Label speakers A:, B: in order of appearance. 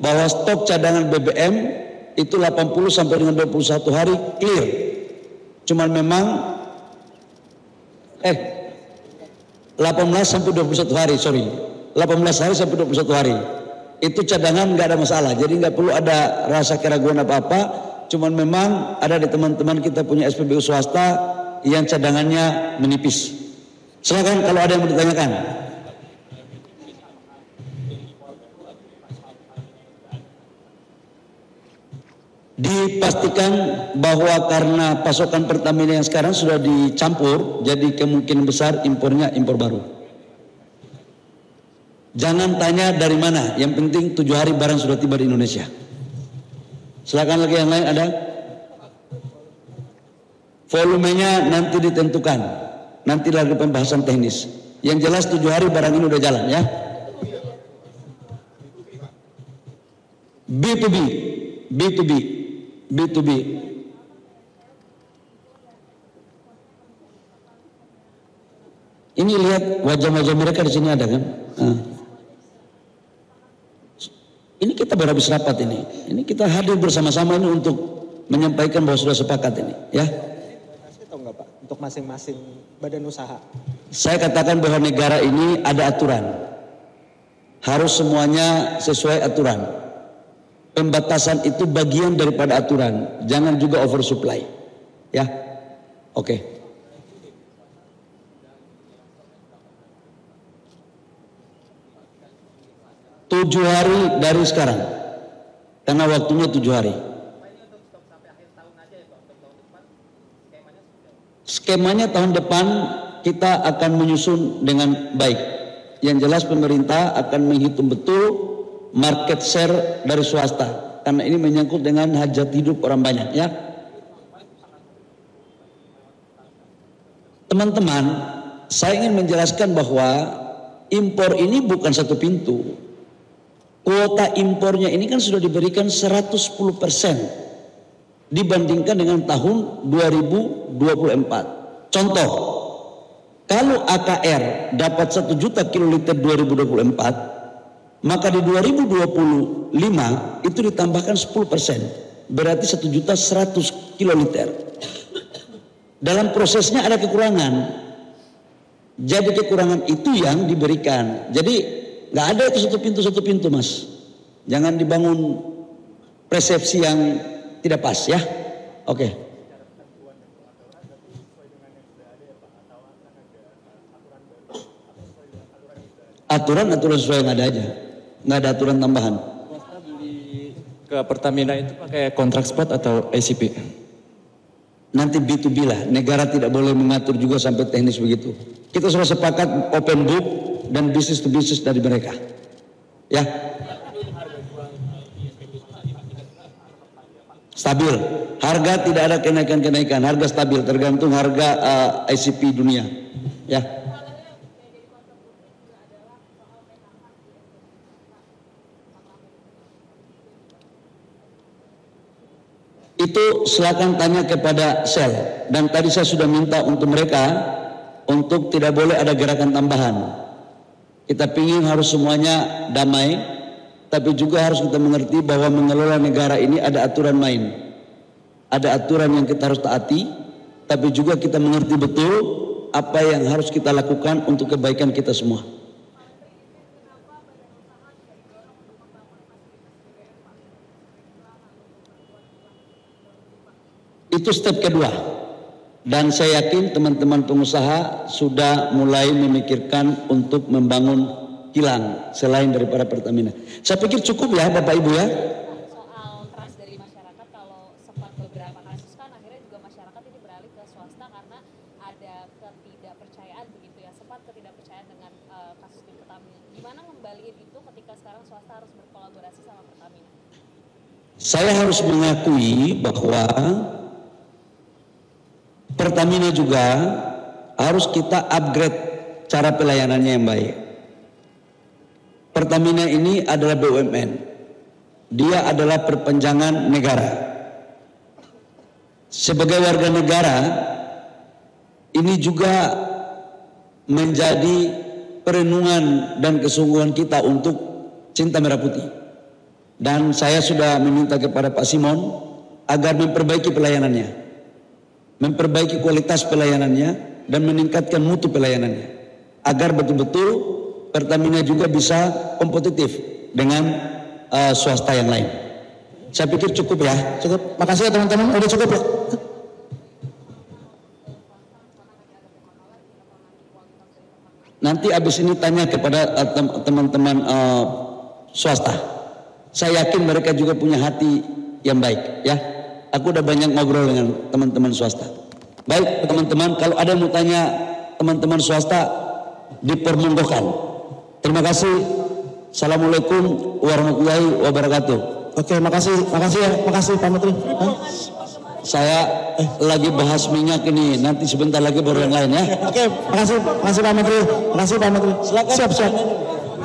A: bahwa stok cadangan BBM itu 80 sampai dengan 21 hari clear. Cuman memang 18 sampai 21 hari, 18 hari sampai 21 hari. Itu cadangan nggak ada masalah, jadi nggak perlu ada rasa keraguan apa-apa. Cuman memang ada di teman-teman kita punya SPBU swasta yang cadangannya menipis. Silakan kalau ada yang mau ditanyakan. Dipastikan bahwa karena pasokan Pertamina yang sekarang sudah dicampur, jadi kemungkinan besar impornya impor baru. Jangan tanya dari mana, yang penting 7 hari barang sudah tiba di Indonesia. Silakan lagi yang lain ada? Volumenya nanti ditentukan, nanti lagi pembahasan teknis. Yang jelas 7 hari barang ini udah jalan ya. B2B. Ini lihat wajah-wajah mereka di sini ada kan? Ini kita berhabis rapat ini. Ini kita hadir bersama-sama ini untuk menyampaikan bahwa sudah sepakat ini, ya.
B: Tahu nggak Pak? Untuk masing-masing badan usaha.
A: Saya katakan bahwa negara ini ada aturan. Harus semuanya sesuai aturan. Pembatasan itu bagian daripada aturan. Jangan juga oversupply. Ya. Oke. Tujuh hari dari sekarang. Karena waktunya 7 hari. Skemanya tahun depan kita akan menyusun dengan baik. Yang jelas pemerintah akan menghitung betul market share dari swasta. Karena ini menyangkut dengan hajat hidup orang banyak ya. Teman-teman, saya ingin menjelaskan bahwa impor ini bukan satu pintu. Kuota impornya ini kan sudah diberikan 110% dibandingkan dengan tahun 2024. Contoh, kalau AKR dapat 1 juta kiloliter 2024, maka di 2025 itu ditambahkan 10%, berarti 1.100.000 kiloliter. Dalam prosesnya ada kekurangan, jadi kekurangan itu yang diberikan. Jadi nggak ada itu satu pintu mas. Jangan dibangun persepsi yang tidak pas ya. Oke. Aturan sesuai yang ada aja. Nggak ada aturan tambahan.
C: Ke Pertamina itu pakai kontrak spot atau ICP?
A: Nanti B2B lah. Negara tidak boleh mengatur juga sampai teknis begitu. Kita sudah sepakat open book dan bisnis to bisnis dari mereka. Ya. Stabil. Harga tidak ada kenaikan-kenaikan. Harga stabil tergantung harga ICP dunia. Ya. Itu silakan tanya kepada sel. Dan tadi saya sudah minta untuk mereka untuk tidak boleh ada gerakan tambahan. Kita ingin harus semuanya damai, tapi juga harus kita mengerti bahwa mengelola negara ini ada aturan main. Ada aturan yang kita harus taati, tapi juga kita mengerti betul apa yang harus kita lakukan untuk kebaikan kita semua. Itu step kedua. Dan saya yakin teman-teman pengusaha sudah mulai memikirkan untuk membangun kilang selain daripada Pertamina. Saya pikir cukup ya Bapak Ibu ya.
D: Soal trust dari masyarakat, kalau sempat beberapa kasus kan akhirnya juga masyarakat ini beralih ke swasta karena ada ketidakpercayaan begitu ya. Sempat ketidakpercayaan dengan kasus di Pertamina. Gimana ngembaliin itu ketika sekarang swasta harus berkolaborasi sama Pertamina?
A: Saya harus mengakui bahwa Pertamina juga harus kita upgrade cara pelayanannya yang baik. Pertamina ini adalah BUMN. Dia adalah perpanjangan negara. Sebagai warga negara, ini juga menjadi perenungan dan kesungguhan kita untuk cinta merah putih. Dan saya sudah meminta kepada Pak Simon agar memperbaiki pelayanannya, memperbaiki kualitas pelayanannya, dan meningkatkan mutu pelayanannya, agar betul-betul Pertamina juga bisa kompetitif dengan swasta yang lain. Saya pikir cukup ya.
E: Cukup. Makasih ya teman-teman. Udah cukup ya.
A: Nanti abis ini tanya kepada teman-teman swasta. Saya yakin mereka juga punya hati yang baik ya. Aku udah banyak ngobrol dengan teman-teman swasta. Baik teman-teman, kalau ada yang mau tanya teman-teman swasta, dipermonggokan. Terima kasih. Assalamualaikum warahmatullahi wabarakatuh.
E: Oke, makasih ya, makasih Pak Menteri.
A: Saya lagi bahas minyak ini, nanti sebentar lagi baru yang lain ya.
E: Oke, makasih Pak Menteri. Makasih Pak Menteri.
A: Silakan.
E: Siap.